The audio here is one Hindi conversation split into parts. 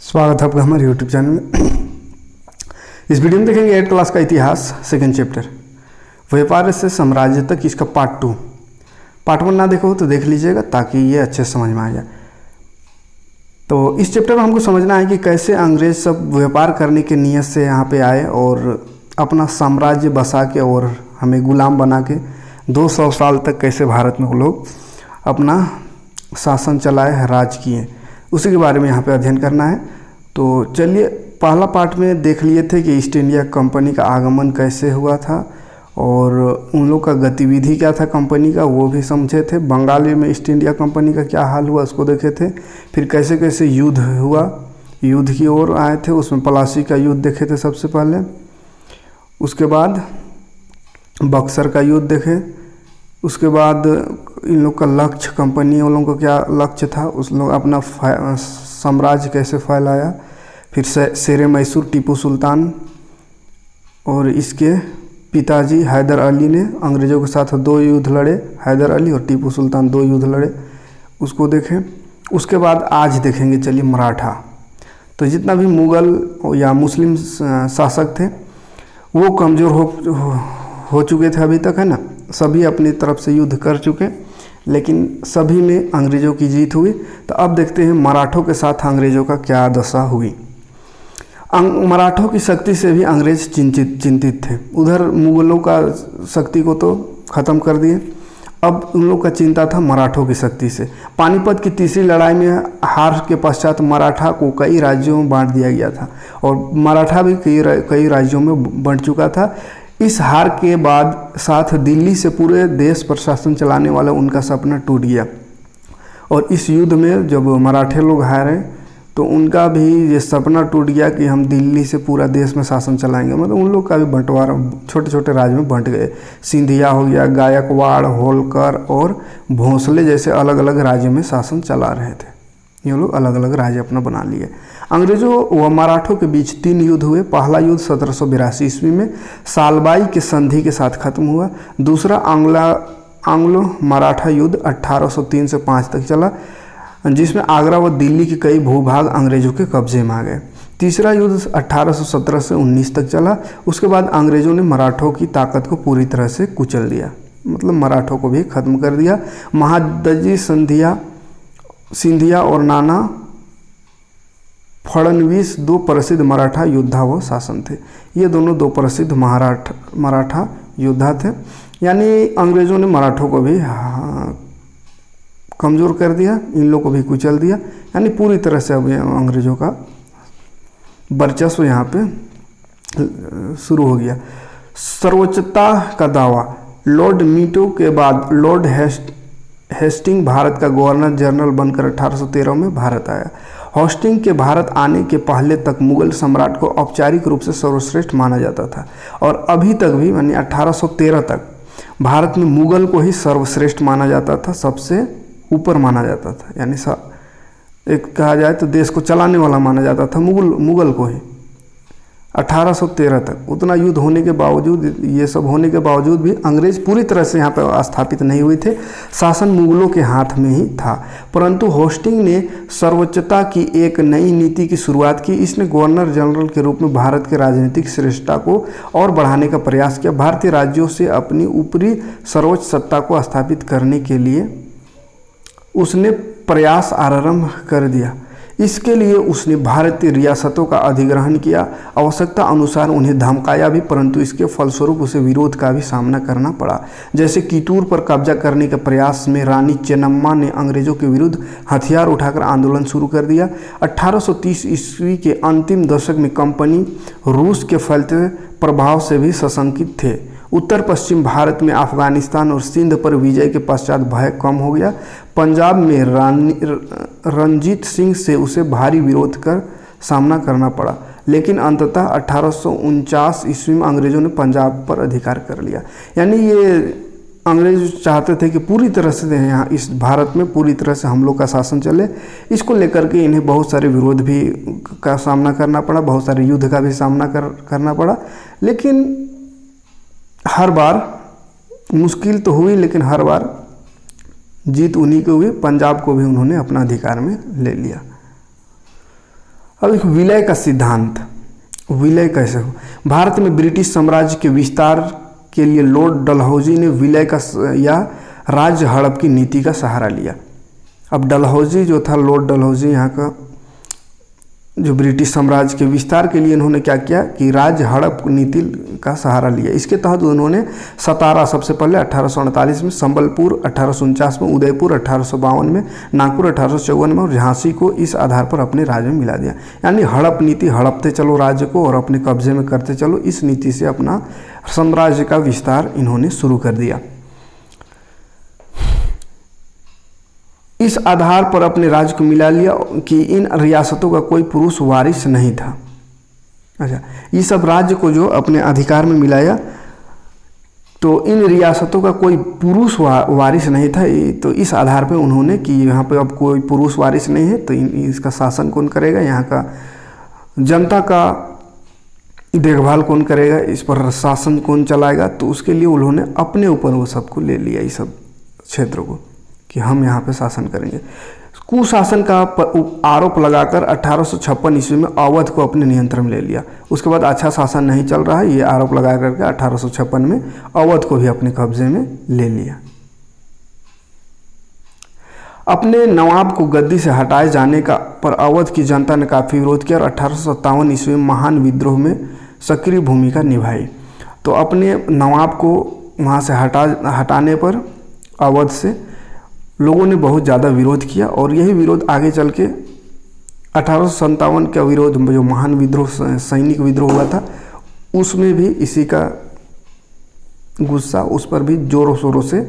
स्वागत है आपका हमारे यूट्यूब चैनल में। इस वीडियो में देखेंगे 8th क्लास का इतिहास सेकंड चैप्टर व्यापार से साम्राज्य तक, इसका पार्ट 1 ना देखो तो देख लीजिएगा ताकि ये अच्छे से समझ में आ जाए। तो इस चैप्टर में हमको समझना है कि कैसे अंग्रेज सब व्यापार करने के नीयत से यहाँ पे आए और अपना साम्राज्य बसा के और हमें गुलाम बना के 200 साल तक कैसे भारत में वो लोग अपना शासन चलाए, राज किए, उसी के बारे में यहाँ पे अध्ययन करना है। तो चलिए, पहला पार्ट में देख लिए थे कि ईस्ट इंडिया कंपनी का आगमन कैसे हुआ था और उन लोग का गतिविधि क्या था कंपनी का, वो भी समझे थे। बंगाल में ईस्ट इंडिया कंपनी का क्या हाल हुआ उसको देखे थे। फिर कैसे कैसे युद्ध हुआ, युद्ध की ओर आए थे, उसमें प्लासी का युद्ध देखे थे सबसे पहले। उसके बाद बक्सर का युद्ध देखे। उसके बाद इन लोग का लक्ष्य, कंपनी वालों का क्या लक्ष्य था, उस लोग अपना साम्राज्य कैसे फैलाया। फिर शेर मैसूर टीपू सुल्तान और इसके पिताजी हैदर अली ने अंग्रेज़ों के साथ 2 युद्ध लड़े, हैदर अली और टीपू सुल्तान 2 युद्ध लड़े, उसको देखें। उसके बाद आज देखेंगे चलिए मराठा। तो जितना भी मुग़ल या मुस्लिम शासक थे वो कमज़ोर हो चुके थे अभी तक, है ना। सभी अपनी तरफ से युद्ध कर चुके, लेकिन सभी में अंग्रेज़ों की जीत हुई। तो अब देखते हैं मराठों के साथ अंग्रेज़ों का क्या दशा हुई। मराठों की शक्ति से भी अंग्रेज़ चिंतित थे। उधर मुग़लों का शक्ति को तो ख़त्म कर दिए, अब उन लोग का चिंता था मराठों की शक्ति से। पानीपत की तीसरी लड़ाई में हार के पश्चात मराठा को कई राज्यों में बांट दिया गया था और मराठा भी कई राज्यों में बंट चुका था। इस हार के बाद साथ दिल्ली से पूरे देश पर शासन चलाने वाला उनका सपना टूट गया और इस युद्ध में जब मराठे लोग हारे तो उनका भी ये सपना टूट गया कि हम दिल्ली से पूरा देश में शासन चलाएंगे। मतलब उन लोग का भी बंटवारा छोटे छोटे राज्य में बंट गए। सिंधिया हो गया, गायकवाड़, होलकर और भोंसले जैसे अलग अलग राज्यों में शासन चला रहे थे। ये लोग अलग अलग राज्य अपना बना लिए। अंग्रेज़ों व मराठों के बीच 3 युद्ध हुए। पहला युद्ध 1782 ईस्वी में सालबाई के संधि के साथ खत्म हुआ। दूसरा आंग्लो मराठा युद्ध 1803 से 5 तक चला, जिसमें आगरा व दिल्ली के कई भूभाग अंग्रेज़ों के कब्जे में आ गए। तीसरा युद्ध 1817 से 19 तक चला। उसके बाद अंग्रेज़ों ने मराठों की ताकत को पूरी तरह से कुचल दिया, मतलब मराठों को भी खत्म कर दिया। महादजी सिंधिया और नाना फड़नवीस 2 प्रसिद्ध मराठा योद्धा व शासन थे। ये दोनों 2 प्रसिद्ध मराठा योद्धा थे। यानी अंग्रेज़ों ने मराठों को भी कमज़ोर कर दिया, इन लोगों को भी कुचल दिया। यानी पूरी तरह से अब अंग्रेज़ों का वर्चस्व यहाँ पे शुरू हो गया। सर्वोच्चता का दावा। लॉर्ड मीटो के बाद लॉर्ड हेस्टिंग भारत का गवर्नर जनरल बनकर 1813 में भारत आया। होस्टिंग के भारत आने के पहले तक मुग़ल सम्राट को औपचारिक रूप से सर्वश्रेष्ठ माना जाता था और अभी तक भी यानी 1813 तक भारत में मुग़ल को ही सर्वश्रेष्ठ माना जाता था, सबसे ऊपर माना जाता था। यानी एक कहा जाए तो देश को चलाने वाला माना जाता था मुग़ल को ही। 1813 तक उतना युद्ध होने के बावजूद, ये सब होने के बावजूद भी अंग्रेज़ पूरी तरह से यहाँ पर स्थापित नहीं हुए थे। शासन मुग़लों के हाथ में ही था। परंतु होस्टिंग ने सर्वोच्चता की एक नई नीति की शुरुआत की। इसने गवर्नर जनरल के रूप में भारत के राजनीतिक श्रेष्ठता को और बढ़ाने का प्रयास किया। भारतीय राज्यों से अपनी ऊपरी सर्वोच्च सत्ता को स्थापित करने के लिए उसने प्रयास आरंभ कर दिया। इसके लिए उसने भारतीय रियासतों का अधिग्रहण किया। आवश्यकता अनुसार उन्हें धमकाया भी, परंतु इसके फलस्वरूप उसे विरोध का भी सामना करना पड़ा। जैसे कितूर पर कब्जा करने के प्रयास में रानी चेन्नम्मा ने अंग्रेज़ों के विरुद्ध हथियार उठाकर आंदोलन शुरू कर दिया। 1830 ईस्वी के अंतिम दशक में कंपनी रूस के फैलते प्रभाव से भी सशंकित थे। उत्तर पश्चिम भारत में अफगानिस्तान और सिंध पर विजय के पश्चात भय कम हो गया। पंजाब में रणजीत सिंह से उसे भारी विरोध कर सामना करना पड़ा, लेकिन अंततः 1849 ईस्वी में अंग्रेज़ों ने पंजाब पर अधिकार कर लिया। यानी ये अंग्रेज चाहते थे कि पूरी तरह से यहाँ इस भारत में पूरी तरह से हम लोग का शासन चले। इसको लेकर के इन्हें बहुत सारे विरोध भी का सामना करना पड़ा, बहुत सारे युद्ध का भी सामना करना पड़ा। लेकिन हर बार मुश्किल तो हुई, लेकिन हर बार जीत उन्हीं को हुई। पंजाब को भी उन्होंने अपना अधिकार में ले लिया। अब एक विलय का सिद्धांत, विलय कैसे हो। भारत में ब्रिटिश साम्राज्य के विस्तार के लिए लॉर्ड डलहौजी ने विलय का या राज्य हड़प की नीति का सहारा लिया। अब डलहौजी जो था, लॉर्ड डलहौजी, यहाँ का जो ब्रिटिश साम्राज्य के विस्तार के लिए इन्होंने क्या किया कि राज्य हड़प नीति का सहारा लिया। इसके तहत उन्होंने सतारा सबसे पहले 1848 में, संबलपुर 1849 में, उदयपुर 1852 में, नागपुर 1854 में और झांसी को इस आधार पर अपने राज्य में मिला दिया। यानी हड़प नीति, हड़पते चलो राज्य को और अपने कब्जे में करते चलो, इस नीति से अपना साम्राज्य का विस्तार इन्होंने शुरू कर दिया। इस आधार पर अपने राज्य को मिला लिया कि इन रियासतों का कोई पुरुष वारिस नहीं था। अच्छा, ये सब राज्य को जो अपने अधिकार में मिलाया, तो इन रियासतों का कोई पुरुष वारिस नहीं था। तो इस आधार पर उन्होंने कि यहाँ पे अब कोई पुरुष वारिस नहीं है, तो इसका शासन कौन करेगा, यहाँ का जनता का देखभाल कौन करेगा, इस पर शासन कौन चलाएगा। तो उसके लिए उन्होंने अपने ऊपर वो सबको ले लिया, इस सब क्षेत्रों को, कि हम यहाँ पे शासन करेंगे। कुशासन का आरोप लगाकर 1856 ईस्वी में अवध को अपने नियंत्रण में ले लिया। उसके बाद अच्छा शासन नहीं चल रहा है, ये आरोप लगा करके 1856 में अवध को भी अपने कब्जे में ले लिया। अपने नवाब को गद्दी से हटाए जाने का पर अवध की जनता ने काफ़ी विरोध किया और 1857 ईस्वी में महान विद्रोह में सक्रिय भूमिका निभाई। तो अपने नवाब को वहाँ से हटाने पर अवध से लोगों ने बहुत ज़्यादा विरोध किया और यही विरोध आगे चल के 1857 का विरोध, जो महान विद्रोह, सैनिक विद्रोह हुआ था, उसमें भी इसी का गुस्सा, उस पर भी जोरों शोरों से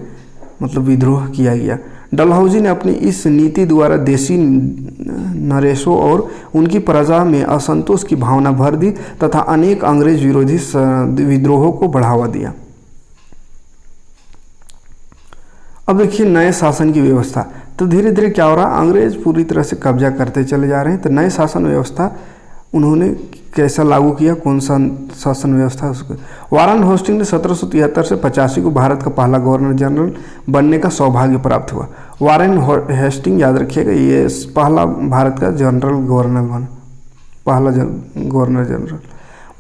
मतलब विद्रोह किया गया। डलहौजी ने अपनी इस नीति द्वारा देशी नरेशों और उनकी प्रजा में असंतोष की भावना भर दी तथा अनेक अंग्रेज विरोधी विद्रोहों को बढ़ावा दिया। अब देखिए नए शासन की व्यवस्था, तो धीरे धीरे क्या हो रहा, अंग्रेज पूरी तरह से कब्जा करते चले जा रहे हैं। तो नए शासन व्यवस्था उन्होंने कैसा लागू किया, कौन सा शासन व्यवस्था उसको। वारेन हेस्टिंग ने 1773 से 85 को भारत का पहला गवर्नर जनरल बनने का सौभाग्य प्राप्त हुआ। वारेन हेस्टिंग, याद रखिएगा, ये पहला भारत का जनरल गवर्नर बना, पहला गवर्नर जनरल।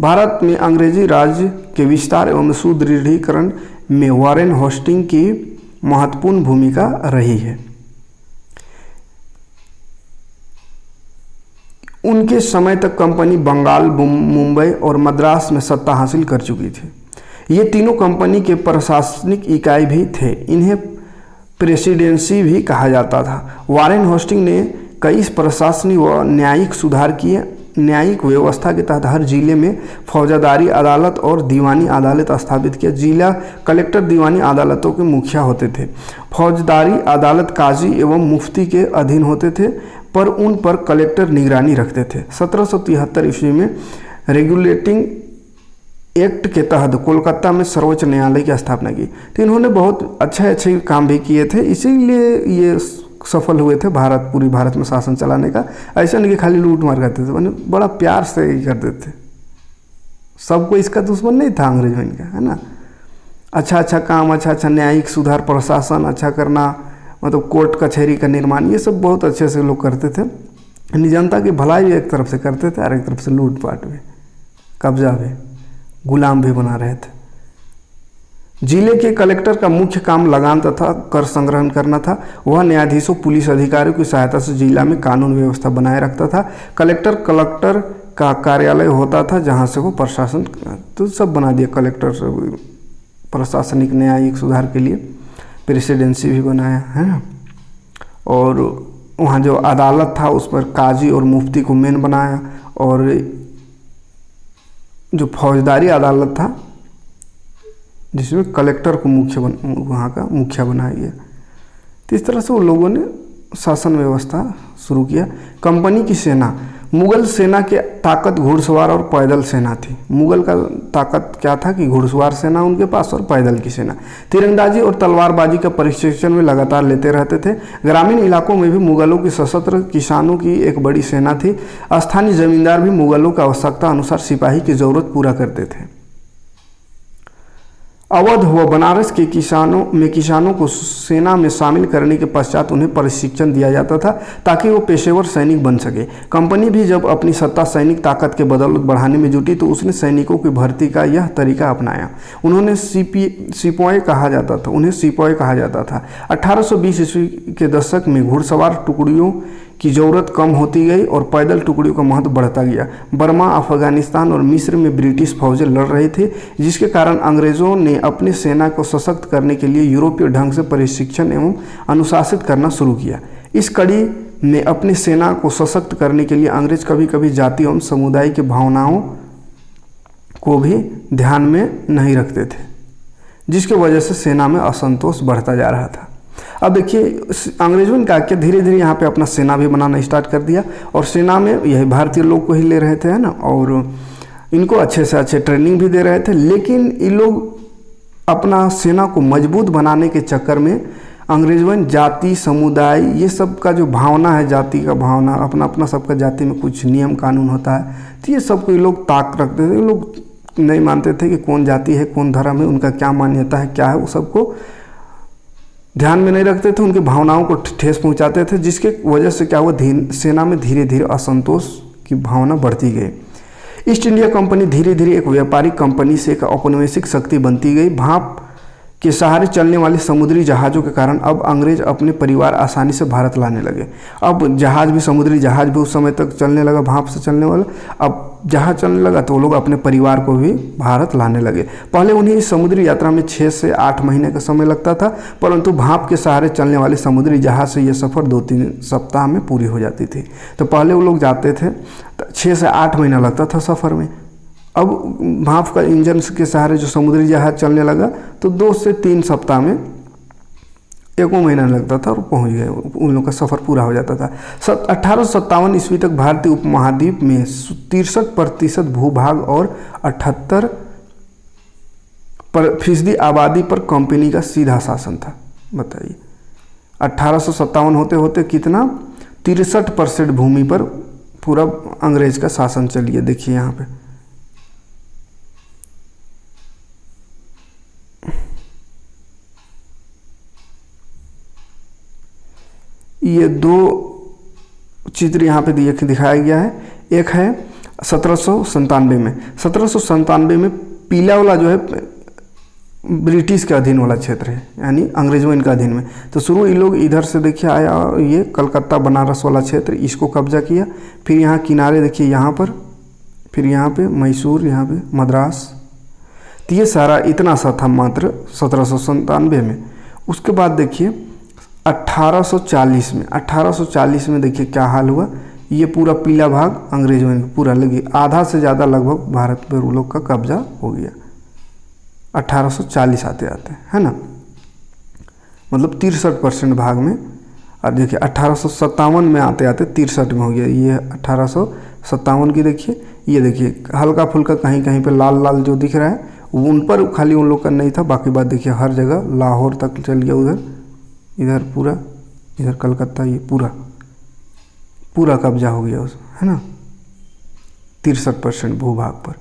भारत में अंग्रेजी राज्य के विस्तार एवं सुदृढ़ीकरण में वारेन हेस्टिंग की महत्वपूर्ण भूमिका रही है। उनके समय तक कंपनी बंगाल, मुंबई और मद्रास में सत्ता हासिल कर चुकी थी। ये तीनों कंपनी के प्रशासनिक इकाई भी थे। इन्हें प्रेसिडेंसी भी कहा जाता था। वारेन हेस्टिंग ने कई प्रशासनिक व न्यायिक सुधार किए। न्यायिक व्यवस्था के तहत हर जिले में फौजदारी अदालत और दीवानी अदालत स्थापित किया। जिला कलेक्टर दीवानी अदालतों के मुखिया होते थे। फौजदारी अदालत काजी एवं मुफ्ती के अधीन होते थे, पर उन पर कलेक्टर निगरानी रखते थे। 1773 ईस्वी में रेगुलेटिंग एक्ट के तहत कोलकाता में सर्वोच्च न्यायालय की स्थापना की। तो इन्होंने बहुत अच्छे काम भी किए थे, इसीलिए ये सफल हुए थे पूरी भारत में शासन चलाने का। ऐसा नहीं कि खाली लूट मार करते थे, मैंने बड़ा प्यार से ही करते थे। सबको इसका दुश्मन नहीं था अंग्रेज में इनका, है ना। अच्छा काम, अच्छा न्यायिक सुधार, प्रशासन अच्छा करना, मतलब कोर्ट कचहरी का निर्माण, ये सब बहुत अच्छे से लोग करते थे। जनता की भलाई भी एक तरफ से करते थे और एक तरफ से लूटपाट भी, कब्जा भी, गुलाम भी बना रहे थे। जिले के कलेक्टर का मुख्य काम लगान तथा कर संग्रहण करना था। वह न्यायाधीशों, पुलिस अधिकारियों की सहायता से जिला में कानून व्यवस्था बनाए रखता था। कलेक्टर का कार्यालय होता था, जहां से वो प्रशासन तो सब बना दिया। कलेक्टर प्रशासनिक न्यायिक सुधार के लिए प्रेसिडेंसी भी बनाया, है ना। और वहाँ जो अदालत था उस पर काजी और मुफ्ती को मेन बनाया, और जो फौजदारी अदालत था जिसमें कलेक्टर को वहाँ का मुखिया बनाया गया। तो इस तरह से उन लोगों ने शासन व्यवस्था शुरू किया। कंपनी की सेना, मुगल सेना के ताकत घुड़सवार और पैदल सेना थी। मुगल का ताकत क्या था कि घुड़सवार सेना उनके पास और पैदल की सेना। तीरंदाजी और तलवारबाजी का प्रशिक्षण में लगातार लेते रहते थे। ग्रामीण इलाकों में भी मुगलों की सशस्त्र किसानों की एक बड़ी सेना थी। स्थानीय जमींदार भी मुगलों की आवश्यकता अनुसार सिपाही की जरूरत पूरा करते थे। अवध व बनारस के किसानों को सेना में शामिल करने के पश्चात उन्हें प्रशिक्षण दिया जाता था ताकि वो पेशेवर सैनिक बन सके। कंपनी भी जब अपनी सत्ता सैनिक ताकत के बदौलत बढ़ाने में जुटी तो उसने सैनिकों की भर्ती का यह तरीका अपनाया। उन्हें सिपाही कहा जाता था। 1820 ईस्वी के दशक में घुड़सवार टुकड़ियों की ज़रूरत कम होती गई और पैदल टुकड़ियों का महत्व बढ़ता गया। बर्मा, अफगानिस्तान और मिस्र में ब्रिटिश फौजें लड़ रहे थे, जिसके कारण अंग्रेज़ों ने अपनी सेना को सशक्त करने के लिए यूरोपीय ढंग से प्रशिक्षण एवं अनुशासित करना शुरू किया। इस कड़ी में अपनी सेना को सशक्त करने के लिए अंग्रेज कभी कभी जाति एवं समुदाय की भावनाओं को भी ध्यान में नहीं रखते थे, जिसकी वजह से सेना में असंतोष बढ़ता जा रहा था। अब देखिए अंग्रेजों ने क्या किया, धीरे धीरे यहाँ पे अपना सेना भी बनाना स्टार्ट कर दिया और सेना में यही भारतीय लोग को ही ले रहे थे, है ना, और इनको अच्छे से अच्छे ट्रेनिंग भी दे रहे थे। लेकिन ये लोग अपना सेना को मजबूत बनाने के चक्कर में अंग्रेजों ने जाति, समुदाय, ये सब का जो भावना है, जाति का भावना, अपना अपना सबका जाति में कुछ नियम कानून होता है, तो ये सबको ये लोग ताक रखते थे। ये लोग नहीं मानते थे कि कौन जाति है, कौन धर्म है, उनका क्या मान्यता है, क्या है, वो सबको ध्यान में नहीं रखते थे, उनकी भावनाओं को ठेस पहुंचाते थे, जिसके वजह से क्या हुआ, सेना में धीरे धीरे असंतोष की भावना बढ़ती गई। ईस्ट इंडिया कंपनी धीरे धीरे एक व्यापारिक कंपनी से एक औपनिवेशिक शक्ति बनती गई। भाप के सहारे चलने वाले समुद्री जहाज़ों के कारण अब अंग्रेज अपने परिवार आसानी से भारत लाने लगे। अब जहाज़ भी, समुद्री जहाज़ भी उस समय तक चलने लगा, भाप से चलने वाला। अब जहाज़ चलने लगा तो वो लोग अपने परिवार को भी भारत लाने लगे। पहले उन्हें इस समुद्री यात्रा में 6 से 8 महीने का समय लगता था, परंतु भाप के सहारे चलने वाले समुद्री जहाज़ से ये सफ़र 2-3 सप्ताह में पूरी हो जाती थी। तो पहले वो लोग जाते थे तो 6 से 8 महीना लगता था सफ़र में। अब भाप का इंजन के सहारे जो समुद्री जहाज़ चलने लगा तो 2 से 3 सप्ताह में 1 महीना लगता था और पहुंच गए, उन लोगों का सफ़र पूरा हो जाता था। 1857 ईस्वी तक भारतीय उपमहाद्वीप में 63% भूभाग और 78% आबादी पर कंपनी का सीधा शासन था। बताइए 1857 होते होते कितना, 63% भूमि पर पूरा अंग्रेज का शासन चलिए। देखिए यहाँ पे ये 2 चित्र यहाँ पे दिखाया गया है। एक है 1797 में। 1797 में पीला वाला जो है ब्रिटिश के अधीन वाला क्षेत्र है, यानी अंग्रेजों के अधीन में। तो शुरू ये लोग इधर से देखिए आया, ये कलकत्ता बनारस वाला क्षेत्र, इसको कब्जा किया। फिर यहाँ किनारे देखिए यहाँ पर, फिर यहाँ पे मैसूर, यहाँ पे मद्रास। तो ये सारा इतना सा था मात्र 1797 में। उसके बाद देखिए 1840 में देखिए क्या हाल हुआ। ये पूरा पीला भाग अंग्रेजों ने पूरा लगे, आधा से ज़्यादा लगभग भारत पर उन लोग का कब्जा हो गया 1840 आते आते, है ना, मतलब 63% भाग में। और देखिए 1857 में आते आते 63 में हो गया। ये 1857 की देखिए, ये देखिए हल्का फुल्का कहीं कहीं पे लाल लाल जो दिख रहा है उन पर खाली उन लोग का नहीं था, बाकी बात देखिए हर जगह लाहौर तक चल गया, उधर इधर पूरा, इधर कलकत्ता, ये पूरा कब्जा हो गया उस, है ना, 63% भूभाग पर।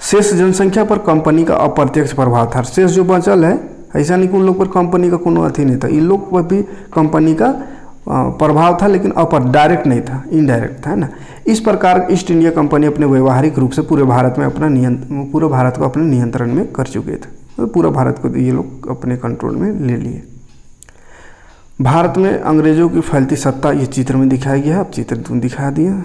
शेष जनसंख्या पर कंपनी का अप्रत्यक्ष प्रभाव था। शेष जो बचल है, ऐसा नहीं कि उन लोग पर कंपनी का कोनो अथी नहीं था, इन लोग पर भी कंपनी का प्रभाव था, लेकिन डायरेक्ट नहीं था, इनडायरेक्ट था, है ना। इस प्रकार ईस्ट इंडिया कंपनी अपने व्यवहारिक रूप से पूरे भारत को अपने नियंत्रण में कर चुके थे। तो पूरा भारत को ये लोग अपने कंट्रोल में ले लिए। भारत में अंग्रेजों की फैलती सत्ता ये चित्र में दिखाया गया है। अब चित्र तुम दिखा दिया।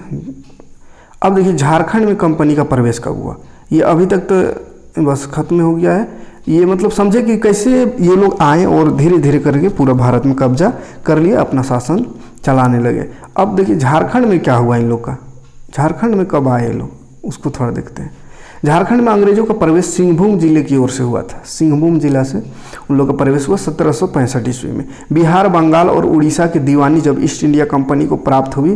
अब देखिए झारखंड में कंपनी का प्रवेश कब हुआ, ये अभी तक तो बस खत्म हो गया है। ये मतलब समझे कि कैसे ये लोग आए और धीरे धीरे करके पूरा भारत में कब्जा कर लिया, अपना शासन चलाने लगे। अब देखिए झारखंड में क्या हुआ इन लोग का, झारखंड में कब आए ये लोग, उसको थोड़ा देखते हैं। झारखंड में अंग्रेजों का प्रवेश सिंहभूम जिले की ओर से हुआ था। सिंहभूम जिला से उन लोगों का प्रवेश हुआ 1765 ईस्वी में। बिहार, बंगाल और उड़ीसा की दीवानी जब ईस्ट इंडिया कंपनी को प्राप्त हुई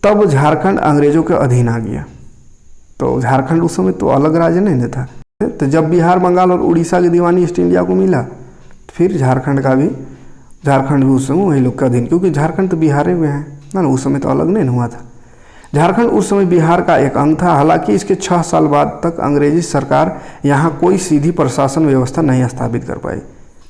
तब झारखंड अंग्रेजों के अधीन आ गया। तो झारखंड उस समय तो अलग राज्य नहीं था। तो जब बिहार, बंगाल और उड़ीसा की दीवानी ईस्ट इंडिया को मिला फिर झारखंड भी उस समय वही लोग का अधीन, क्योंकि झारखंड तो बिहार में है ना, उस समय तो अलग नहीं हुआ था। झारखंड उस समय बिहार का एक अंग था। हालांकि इसके 6 साल बाद तक अंग्रेजी सरकार यहाँ कोई सीधी प्रशासन व्यवस्था नहीं स्थापित कर पाई।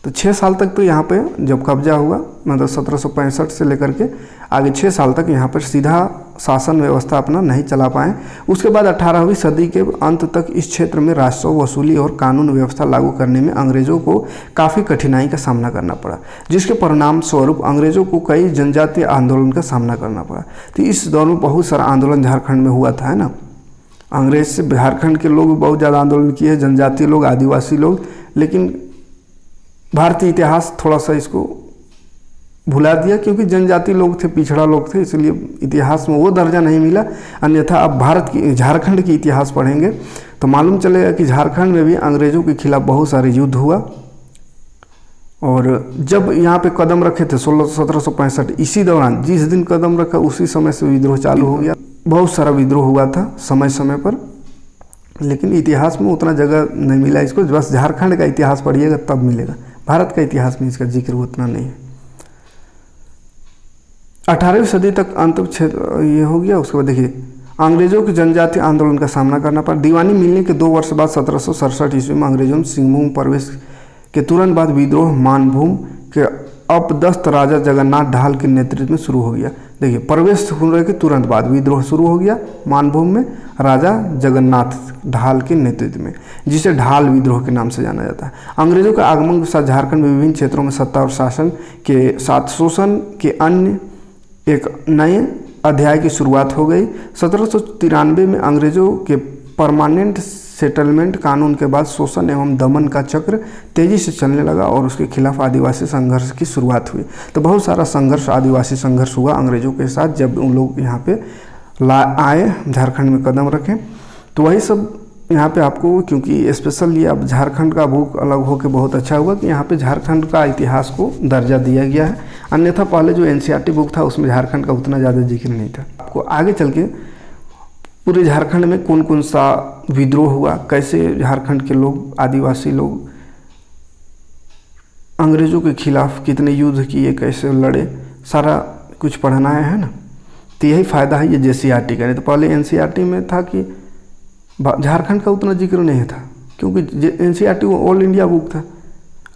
तो 6 साल तक तो यहाँ पे जब कब्जा हुआ, मतलब 1765 से लेकर के आगे 6 साल तक यहाँ पर सीधा शासन व्यवस्था अपना नहीं चला पाए। उसके बाद 18वीं सदी के अंत तक इस क्षेत्र में राजस्व वसूली और कानून व्यवस्था लागू करने में अंग्रेजों को काफ़ी कठिनाई का सामना करना पड़ा, जिसके परिणाम स्वरूप अंग्रेजों को कई जनजातीय आंदोलन का सामना करना पड़ा। तो इस दौर में बहुत सारा आंदोलन झारखंड में हुआ था, है ना। अंग्रेज से झारखंड के लोग बहुत ज़्यादा आंदोलन किए, जनजातीय लोग, आदिवासी लोग, लेकिन भारतीय इतिहास थोड़ा सा इसको भुला दिया, क्योंकि जनजाति लोग थे, पिछड़ा लोग थे, इसलिए इतिहास में वो दर्जा नहीं मिला। अन्यथा अब भारत की, झारखंड की इतिहास पढ़ेंगे तो मालूम चलेगा कि झारखंड में भी अंग्रेजों के खिलाफ बहुत सारे युद्ध हुआ। और जब यहाँ पे कदम रखे थे 1765, इसी दौरान जिस दिन कदम रखा उसी समय से विद्रोह चालू हो गया। बहुत सारा विद्रोह हुआ था समय समय पर, लेकिन इतिहास में उतना जगह नहीं मिला इसको। बस झारखंड का इतिहास पढ़िएगा तब मिलेगा, भारत का इतिहास में इसका जिक्र उतना नहीं है। 18वीं सदी तक अंत क्षेत्र ये हो गया। उसके बाद देखिए अंग्रेजों के जनजातीय आंदोलन का सामना करना पड़ा। दीवानी मिलने के 2 वर्ष बाद 1767 ईस्वी में अंग्रेजों ने सिंहभूम प्रवेश के तुरंत बाद विद्रोह मानभूम के अपदस्थ राजा जगन्नाथ ढाल के नेतृत्व में शुरू हो गया। देखिए प्रवेश होने के तुरंत बाद विद्रोह शुरू हो गया मानभूम में राजा जगन्नाथ ढाल के नेतृत्व में, जिसे ढाल विद्रोह के नाम से जाना जाता है। अंग्रेजों के आगमन के साथ झारखंड में विभिन्न क्षेत्रों में सत्ता और शासन के साथ शोषण के अन्य एक नए अध्याय की शुरुआत हो गई। 1793 में अंग्रेजों के परमानेंट सेटलमेंट कानून के बाद शोषण एवं दमन का चक्र तेजी से चलने लगा और उसके खिलाफ आदिवासी संघर्ष की शुरुआत हुई। तो बहुत सारा संघर्ष, आदिवासी संघर्ष हुआ अंग्रेजों के साथ जब उन लोग यहाँ पे आए, झारखंड में कदम रखें। तो वही सब यहाँ पे आपको, क्योंकि स्पेशल ये अब झारखंड का बुक अलग होकर बहुत अच्छा हुआ कि यहाँ पे झारखंड का इतिहास को दर्जा दिया गया है। अन्यथा पहले जो NCERT बुक था उसमें झारखंड का उतना ज़्यादा जिक्र नहीं था। आपको आगे चल के पूरे झारखंड में कौन कौन सा विद्रोह हुआ, कैसे झारखंड के लोग, आदिवासी लोग अंग्रेज़ों के खिलाफ कितने युद्ध किए, कैसे लड़े, सारा कुछ पढ़ना है ना। तो यही फ़ायदा है ये JCERT का। नहीं तो पहले NCERT में था कि झारखंड का उतना जिक्र नहीं था, क्योंकि NCERT वो ऑल इंडिया बुक था।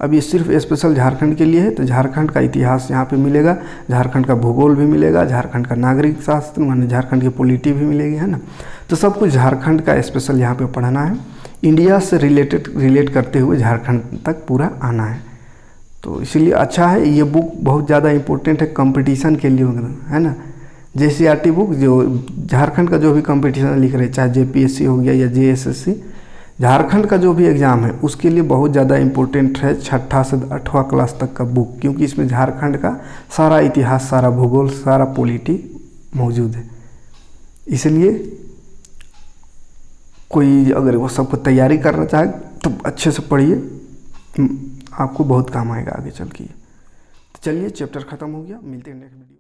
अब ये सिर्फ स्पेशल झारखंड के लिए है। तो झारखंड का इतिहास यहाँ पे मिलेगा, झारखंड का भूगोल भी मिलेगा, झारखंड का नागरिक शास्त्र माने झारखंड की पॉलिटी भी मिलेगी, है ना। तो सब कुछ झारखंड का स्पेशल यहाँ पे पढ़ना है। इंडिया से रिलेट करते हुए झारखंड तक पूरा आना है। तो इसीलिए अच्छा है ये बुक, बहुत ज़्यादा इम्पोर्टेंट है कंपटीशन के लिए, है ना। JCERT बुक जो झारखंड का जो भी कंपटीशन लिख रहे हैं, चाहे JPSC हो गया या JSSC, झारखंड का जो भी एग्ज़ाम है उसके लिए बहुत ज़्यादा इम्पोर्टेंट है 6ठा से 8वां क्लास तक का बुक, क्योंकि इसमें झारखंड का सारा इतिहास, सारा भूगोल, सारा पॉलिटी मौजूद है। इसलिए कोई अगर वो सबको तैयारी करना चाहे तो अच्छे से पढ़िए, आपको बहुत काम आएगा आगे चल के। तो चलिए चैप्टर ख़त्म हो गया, मिलते हैं नेक्स्ट वीडियो।